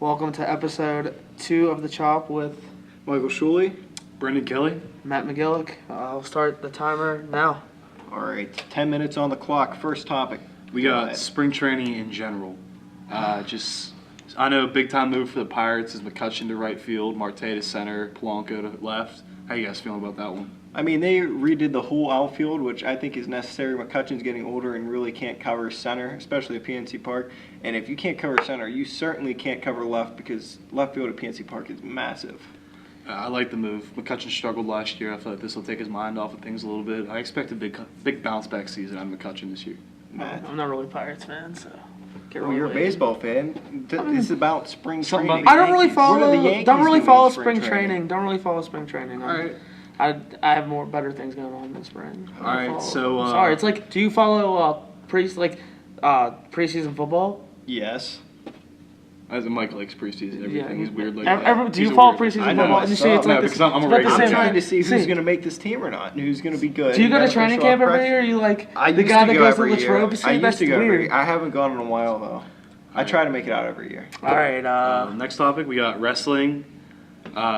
Welcome to episode 2 of The Chop with Michael Shuley. Brendan Kelly. Matt McGillick. I'll start the timer now. All right, 10 minutes on the clock. First topic. We got spring training in general. I know big time move for the Pirates is McCutchen to right field, Marte to center, Polanco to left. How you guys feeling about that one? I mean, they redid the whole outfield, which I think is necessary. McCutchen's getting older and really can't cover center, especially at PNC Park. And if you can't cover center, you certainly can't cover left because left field at PNC Park is massive. I like the move. McCutchen struggled last year. I feel like this will take his mind off of things a little bit. I expect a big bounce back season out of McCutchen this year. Matt. I'm not really a Pirates fan, so. You're a baseball fan. This is about spring training. I don't really follow. What are the Yankees Don't really doing follow in spring training. Don't really follow spring training. All right. I have better things going on than spring. All right. So sorry. It's like, do you follow preseason football? Yes. As Mike likes preseason, everything is weird like do that. you follow preseason I know, football? I And you saw see it's it. like No, this. because I'm a it's about the Raiders same I'm fan. trying to see See. who's going to make this team or not and who's going to be good. Do you go to training camp every year? year? Or you like I the used guy to that go goes to every year. Latrobe? I used That's to go every weird. year. I haven't gone in a while, though. I try to make it out every year. All right. Next topic, we got wrestling.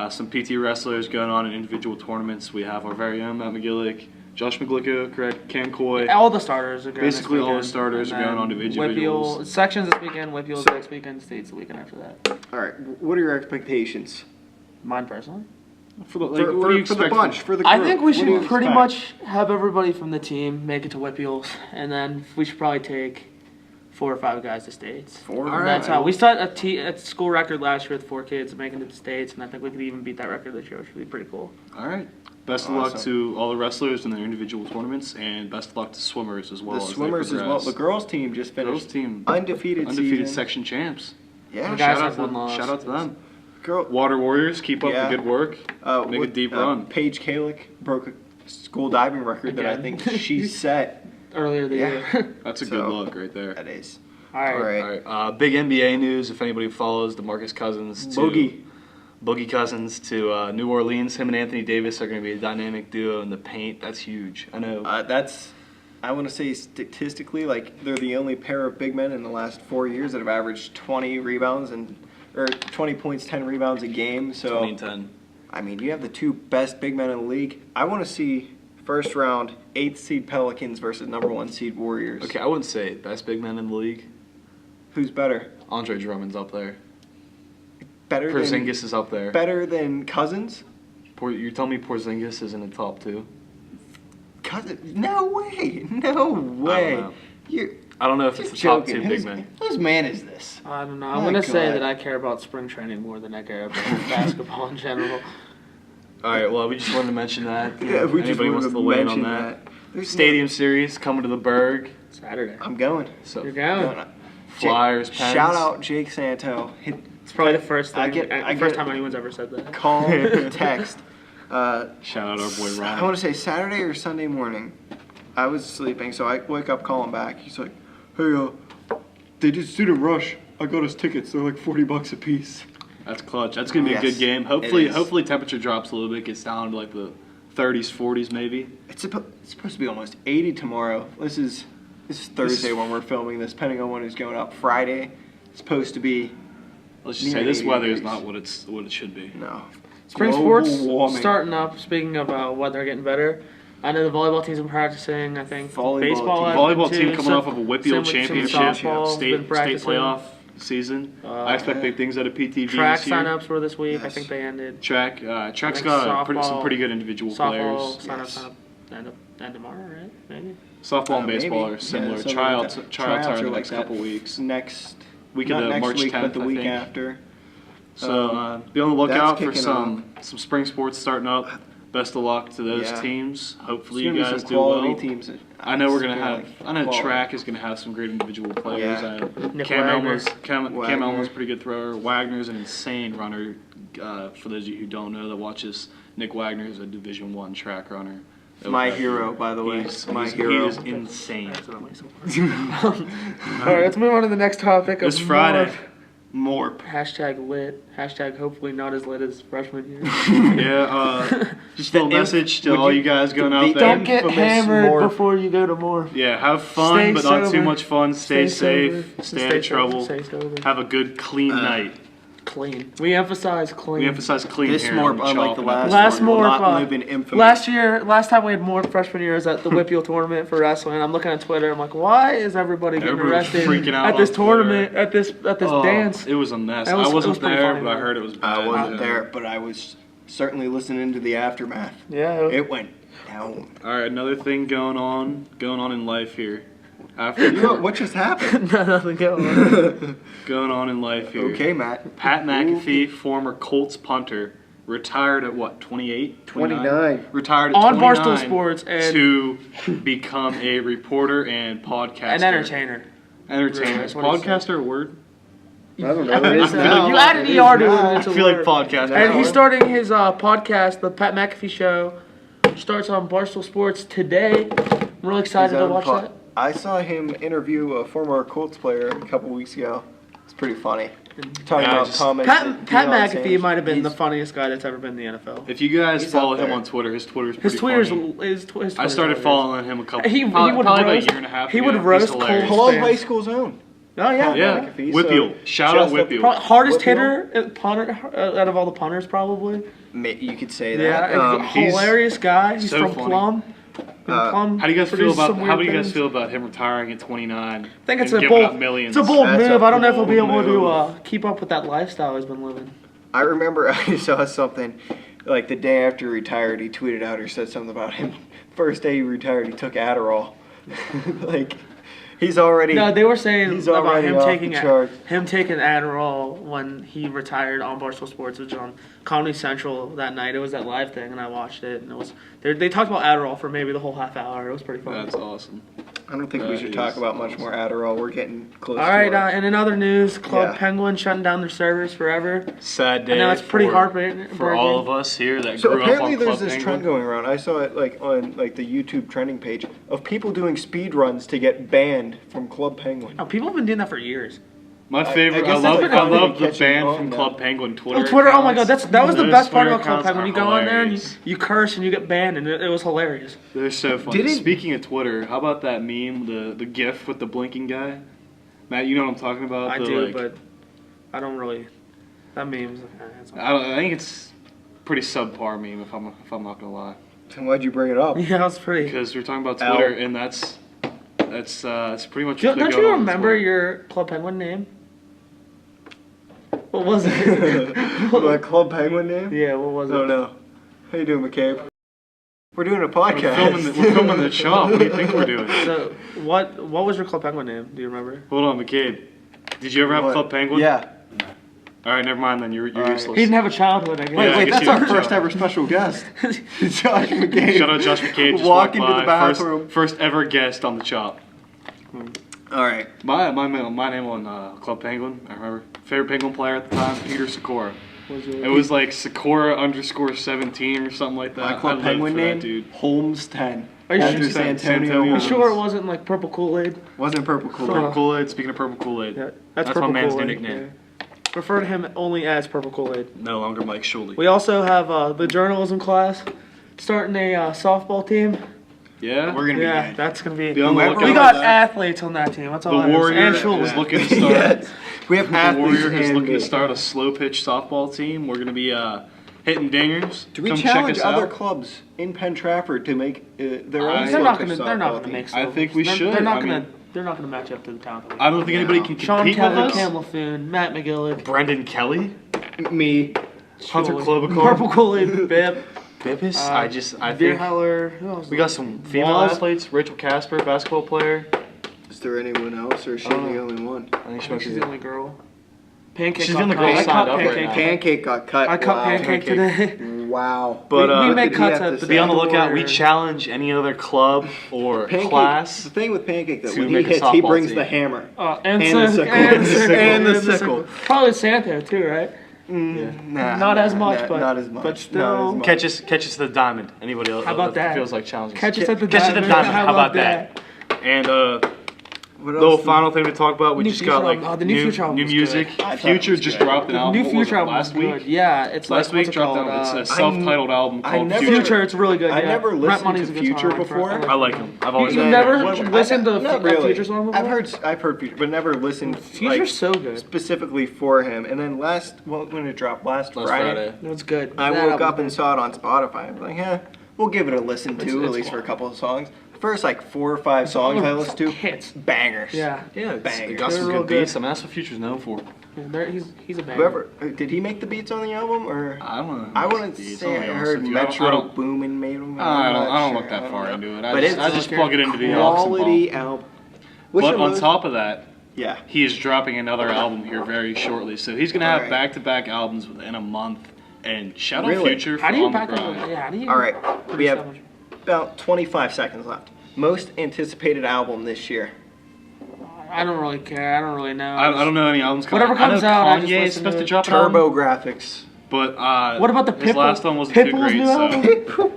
Some PT wrestlers going on in individual tournaments. We have our very own Matt McGillick, Josh McGlicko, correct, Ken Coy. All the starters are going. Basically, all the starters are going on to individuals. Whippeal, sections this weekend, Whippeal's next weekend, States the weekend after that. All right, what are your expectations? Mine personally. For the, For the bunch, for the group? I think we What do you should pretty expect? much have everybody from the team make it to Whippeal's, and then we should probably take 4 or 5 guys to States. 4? And that's how we set a school record last year with 4 kids making it to States, and I think we could even beat that record this year, which would be pretty cool. All right. Best of luck to all the wrestlers in their individual tournaments, and best of luck to swimmers as well. The swimmers as well. The girls team just finished undefeated season. section champs. Yeah, The guys Shout have one loss. out, shout out to them. girl. Water Warriors, keep up Yeah. the good work. Make a deep run. Paige Kalick broke a school diving record that I Again. think she set. Earlier the year. That's a So, good look right there. That is. All right. All right. All right. Big NBA news. If anybody follows DeMarcus Cousins to Boogie Cousins to New Orleans, him and Anthony Davis are going to be a dynamic duo in the paint. That's huge. I know. I want to say statistically, like they're the only pair of big men in the last 4 years that have averaged 20 rebounds or 20 points, 10 rebounds a game. So 20 and 10. I mean, you have the 2 best big men in the league. I want to see first round 8th seed Pelicans versus number 1 seed Warriors. Okay, I wouldn't say best big man in the league. Who's better? Andre Drummond's up there. Better Porzingis is up there. Better than Cousins? You're telling me Porzingis is in the top 2? Cousins? No way! No way! I don't know if it's the top 2 big men. Whose man is this? I don't know. I'm My going to say God. that I care about spring training more than I care about basketball in general. All right, well, we just wanted to mention that. Yeah, we just Anybody wanted wants to to weigh in on mention that? There's Stadium Series coming to the Berg. Saturday. I'm going. So You're going. Flyers, Pens. Shout out Jake Santo. It's probably the first thing. I get first time anyone's ever said that. Call, text. Shout out our boy Ron. I want to say Saturday or Sunday morning. I was sleeping, so I wake up, call him back. He's like, "Hey, they did student rush. I got us tickets. They're like $40 a piece." That's clutch. That's gonna be a good game. Hopefully temperature drops a little bit, gets down to like the 30s, 40s maybe. It's supposed to be almost 80 tomorrow. This is Thursday when we're filming this. Depending on when it's going up, Friday it's supposed to be. Let's just say near this 80 weather is degrees. not what it should be. No. Spring Global sports warming. starting up. Speaking of weather getting better, I know the volleyball team's been practicing. I think Volleyball team coming off of a Whippeal same with championship, softball's been state practicing. playoff season. I expect big things out of PTV Track this year. signups were this week. I Yes. think they ended. Track's I think got some softball- pretty good individual Softball players. sign Yes. up end tomorrow, right? Maybe. Softball and baseball maybe. are similar. Yeah, something Tryouts like that. are in the like next that couple weeks. Next Week not of the next March week, 10th, but the I week think. after. So be on the that's lookout for kicking some spring sports starting up. Best of luck to those Yeah. teams. Hopefully There's you gonna be guys some do quality well. teams. I know we're gonna Like have. I know quality. track is gonna have some great individual players. Yeah. Nick Cam Wagner. Elmo's Cam Wagner. Elmo's a pretty good thrower. Wagner's an insane runner. For those of you who don't know that watches, Nick Wagner is a Division I track runner. My hero, by the way. My He hero. is insane. That's what I'm waiting for. All right, let's move on to the next topic. This Friday. More. Hashtag lit. Hashtag hopefully not as lit as freshman year. Yeah, just a little message to would all you- you guys going out the- there. Don't get Infamous hammered Morph. before you go to more. Yeah, have fun, Stay but not too sober. much fun. Stay safe. sober. Stay out of trouble. Stay sober. Have a good, clean night. Clean. We emphasize clean. We emphasize clean This here. more on the unlike chalk the and last, Last one. We'll more, not live in infamy. Last time we had more freshman years at the Whitfield tournament for wrestling. I'm looking at Twitter. I'm like, why is everybody getting Everybody was arrested freaking out at this on Twitter. tournament, at this Oh, dance? It was a mess. It was- I it wasn't was pretty there, funny, but I though. heard it was bad. I wasn't Yeah. there, but I was certainly listening to the aftermath. Yeah. It went down. All right, another thing going on in life here. After What just happened? Nothing going on. going on in life here. Okay, Matt. Pat McAfee, former Colts punter, retired at what, 28? 29. Retired at On 29 Barstool Sports and to become a reporter and podcaster. An entertainer. Entertainer. That's what he said. Podcaster a word? I don't know. It is now. now. You added It is ER to now. it. It's a I feel like word. podcast. And he's starting his podcast, the Pat McAfee Show. Starts on Barstool Sports today. I'm really excited to watch that. I saw him interview a former Colts player a couple weeks ago. It's pretty funny. Talking Yeah, about just- comments. Pat that McAfee Deion Sanders- might have been the he's- funniest guy that's ever been in the NFL. If you guys He's follow up him there. on Twitter, his Twitter's His pretty Twitter's funny. his Twitter's I started hilarious. following him a couple. He would probably roast- about a year and a half. he ago. would He's roast hilarious. Colts Cologne fans. High School's own. Oh yeah. Yeah, McAfee, Whitfield. so Shout out just up- Whitfield. Hardest Whitfield? hitter, punter out of all the punters, probably. You could say Yeah, that. he's hilarious guy. He's so from funny. Plum. Plum How do you guys feel produces about some how weird do you guys things. feel about him retiring at 29? I think it's and a giving bold. up millions? It's a bold That's move. a I don't know if he'll be bold able to move. keep up with that lifestyle he's been living. I remember I saw something like the day after he retired. He tweeted out or said something about him. First day he retired, he took Adderall. Like he's already. No, they were saying he's about already him off taking the charts. Adderall when he retired on Barstool Sports, which was on Comedy Central that night. It was that live thing, and I watched it, and it was they talked about Adderall for maybe the whole half hour. It was pretty fun. That's awesome. I don't think we That should is talk about much more Adderall. We're getting close. All to right, our- and in other news, Club Yeah. Penguin shutting down their servers forever. Sad day. I know it's pretty for- heartbreaking for all of us here that So grew up apparently on there's Club this Penguin. trend going around. I saw it like on like the YouTube trending page of people doing speed runs to get banned from Club Penguin. Oh, people have been doing that for years. My favorite. I guess love. that's I like love the catching band on from now. Club Penguin Twitter. Oh, Twitter! Oh my God, accounts. that was the Those best part Twitter about Club accounts Penguin. are You go on there and hilarious. you curse and you get banned, and it was hilarious. They're so funny. Didn't- Speaking of Twitter, how about that meme, the GIF with the blinking guy? Matt, you know what I'm talking about? I The, do, like- but I don't really. That meme's. I think it's pretty subpar meme if I'm not gonna lie. And why'd you bring it up? Yeah, it's pretty. Because we're talking about Ow. Twitter, and that's pretty much. Don't what's you going on remember as well. your Club Penguin name? What was it? My Club Penguin name? Yeah, what was it? Oh no. How you doing, McCabe? We're doing a podcast. We're filming the shop. What do you think we're doing? So, what was your Club Penguin name? Do you remember? Hold on, McCabe. Did you ever have What? Club Penguin? Yeah. All right, never mind then. You're All right. useless. He didn't have a childhood, I guess. Yeah, I Wait, guess that's you our have a first job. ever special guest. Josh McCabe. Shout out Josh McCabe. Just Walk walked into by. the bathroom. First ever guest on the chop. All right. My name on Club Penguin. I remember favorite Penguin player at the time, Peter Sikora. It was like Sikora _17 or something like that. My I Club lived Penguin for that name? dude. Holmes 10. Are you Andrew sure- Santonio. You Holmes. sure it wasn't like Purple Kool-Aid? Wasn't Purple Kool-Aid. Purple Kool-Aid. Speaking of Purple Kool-Aid, Yeah, that's Purple my man's new Kool-Aid, nickname. yeah. Refer to him only as Purple Kool-Aid. No longer Mike Schuley. We also have the journalism class starting a softball team. Yeah. We're gonna be Yeah, good. that's gonna be. Be on the Whoever lookout. We for got that. athletes on that team. That's all. The that is. Warrior And is Schultz. looking to start. Yes. We have The athletes Warrior is and looking to me. start a slow pitch softball team. We're gonna be hitting dingers. Do we Come challenge check us other out. clubs in Penn-Trafford to make their own They're They're not slow pitch gonna. They're not softball gonna team? make. I think we they're, should. They're not I gonna. mean- They're not gonna match up to the talent. that we I don't think anybody No. can Sean compete Kelly, with us. Cam Laffoon, Matt McGillard, Brendan Kelly, Me. Hunter Schultz, Klobuchar. Purple Kool-Aid, Bip, Bippis. I Deer think Heller. Who else? we got some female Walls. athletes. Rachel Casper, basketball player. Is there anyone else, or is she the only one? I think I she think might she's be the only girl. Pancake. She's got the only cut. girl I signed cut up right Pancake. now. Pancake got cut. I cut Wow. Pancake today. Wow. But we uh, make did he cuts have at to the say? be on the lookout. We Warrior. challenge any other club or Pancake, class. The thing with Pancake, though, to when he make a hits, he softball brings team. the hammer. And And the sickle. sickle. And the sickle. And the And the sickle. Probably Santo too, right? Nah, Not as much, nah, but- not as much. but Not still- as much. Catch us to the diamond. Anybody else? How about that? Feels like challenging. Catch us at the Catch us at the diamond. diamond. How about that? And What Little else? final thing to talk about. We New just got Future like album. Oh, the new Future album new was music. good. I thought it Future was just good. dropped an The album. new What was Future it, album last was week. good. Yeah, it's like Last week what's it dropped called? out. It's a self-titled album I called never- Future. Future. It's really good. I yeah. never Rent listened Money's to a good Future song. before. I like him. I've always You've been never a Future. listened to Not the really. Future song before? I've heard Future, but never listened Future's like, so good. specifically for him. And then when it dropped last Friday, It's good. I That woke album's up and good. saw it on Spotify. I'm like, we'll give it a listen to, It's at least for a fun. couple of songs. First, like 4 or 5 songs I listened to, hits. bangers. Yeah. Yeah, it Bangers. got some They're real good beats. good. I mean, that's what Future's known for. He's a banger. Whoever did he make the beats on the album, or I don't know. I wouldn't Beats, say I'll be I honest heard with you. I Metro don't- Boomin made them. I don't look that far into it. But I just it's plug it into the aux and quality bump. album. But on top of that, yeah, he is dropping another album here very shortly. So he's gonna have Alright. back-to-back albums within a month. And shout out Really? Future for How do you On the back up? Grind. Yeah, how do you? all right. We have so much- about 25 seconds left. Most anticipated album this year. I don't really care. I don't really know. I don't know any albums coming. Whatever comes I know out, I just Kanye is listen supposed to to it. drop an album, Turbo Graphics. but What about the his Pitbull? last one wasn't too Pitbull's great. new So album?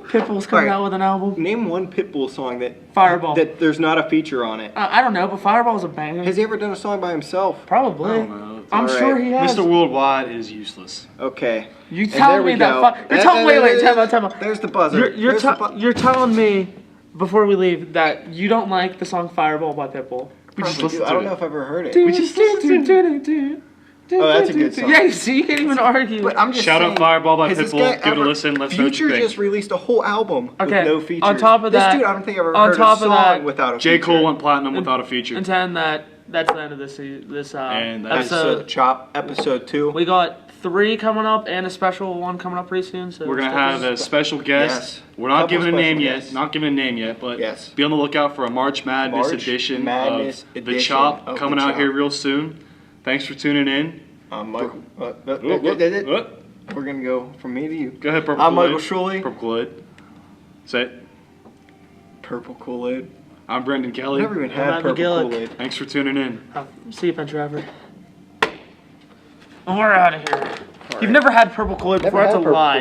Pitbull's coming Alright. out with an album. Name one Pitbull song that Fireball. that there's not a feature on it. I don't know, but Fireball's a banger. Has he ever done a song by himself? Probably. I don't know. I'm Alright. sure he has. Mr. Worldwide is useless. Okay. You And there telling we me that? go. You're telling. Wait, time out. There's the buzzer. You're telling me before we leave that you don't like the song Fireball by Pitbull. We just Probably listened do. I to don't it. know if I've ever heard it. We just Oh, that's a good song. Yeah, see, you can't even argue. But I'm just Shout saying, out Fireball by has this Pitbull. guy Give it a ever- listen. Let's know what Future you think. just released a whole album Okay, with no features. on top of that- this dude, I don't think I've ever on heard top a of song that, without a J. feature. Cole went platinum without a feature. And 10 that's the end of this And that's episode. Chop episode 2. We got 3 coming up and a special one coming up pretty soon. So We're gonna stay have tuned. a special guest. Yes. We're not Couple giving a name special yet. guests. Not giving a name yet, but Yes. be on the lookout for a March Madness March edition Madness of the edition Chop of coming The out Chop. here real soon. Thanks for tuning in. I'm Michael. What? We're gonna go from me to you. Go ahead, Purple I'm Kool-Aid. Michael Shuley. Purple Kool-Aid. Say it. Purple Kool-Aid. I'm Brendan I've Kelly. never even I'm had Matt purple McGillick. Kool-Aid. Thanks for tuning in. See you, Penn-Trafford. And we're out of here. You've never had purple Kool-Aid before. That's a lie.